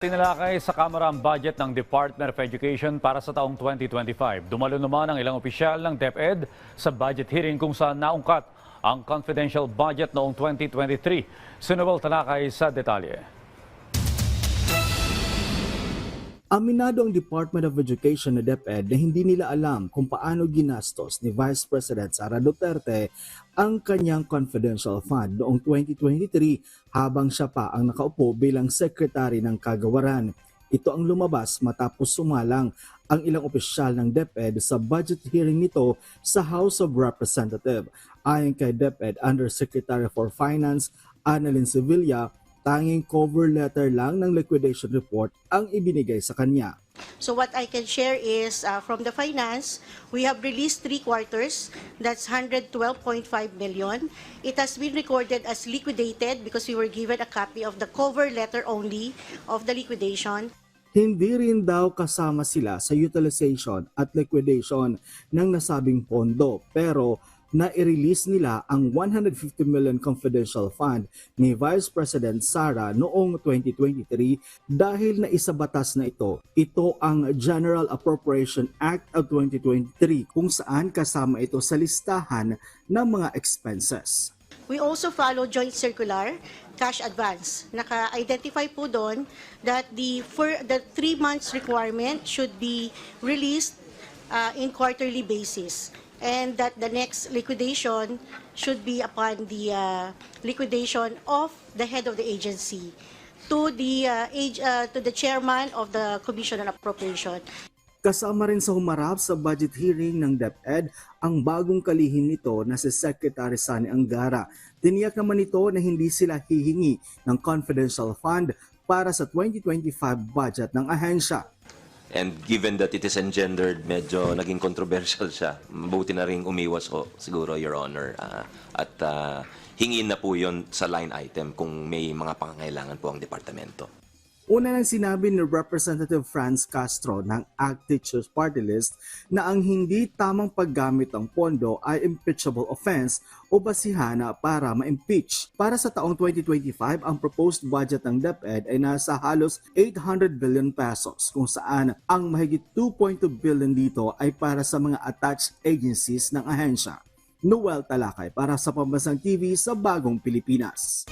Tinalakay sa Kamara ang budget ng Department of Education para sa taong 2025. Dumalo naman ang ilang opisyal ng DepEd sa budget hearing kung saan naungkat ang confidential budget noong 2023. Sinubal Talakay sa detalye. Aminado ang Department of Education na DepEd na hindi nila alam kung paano ginastos ni Vice President Sara Duterte ang kanyang confidential fund noong 2023 habang siya pa ang nakaupo bilang Secretary ng Kagawaran. Ito ang lumabas matapos sumalang ang ilang opisyal ng DepEd sa budget hearing nito sa House of Representatives. Ayon kay DepEd Undersecretary for Finance Annalyn Sevilla, tanging cover letter lang ng liquidation report ang ibinigay sa kanya. So what I can share is from the finance, we have released 3 quarters, that's 112.5 million. It has been recorded as liquidated because we were given a copy of the cover letter only of the liquidation. Hindi rin daw kasama sila sa utilization at liquidation ng nasabing pondo, pero na-release nila ang 150 million confidential fund ni Vice President Sara noong 2023 dahil naisabatas na ito. Ito ang General Appropriation Act of 2023 kung saan kasama ito sa listahan ng mga expenses. We also follow joint circular cash advance. Naka-identify po doon that the 3 months requirement should be released in quarterly basis, and that the next liquidation should be upon the liquidation of the head of the agency to the chairman of the Commission on Appropriation. Kasama rin sa humarap sa budget hearing ng DepEd ang bagong kalihim nito na si Secretary Sani Angara. Tiniyak naman ito na hindi sila hihingi ng confidential fund para sa 2025 budget ng ahensya. And given that it is engendered, medyo naging controversial siya. Mabuti na rin umiwas ho, siguro, Your Honor. At hingin na po yon sa line item kung may mga pangangailangan po ang departamento. Una nang sinabi ni Representative Franz Castro ng ACT Teachers Party List na ang hindi tamang paggamit ng pondo ay impeachable offense o basihan para ma-impeach. Para sa taong 2025, ang proposed budget ng DepEd ay nasa halos 800 billion pesos kung saan ang mahigit 2.2 billion dito ay para sa mga attached agencies ng ahensya. Noel Talakay para sa Pambansang TV sa Bagong Pilipinas.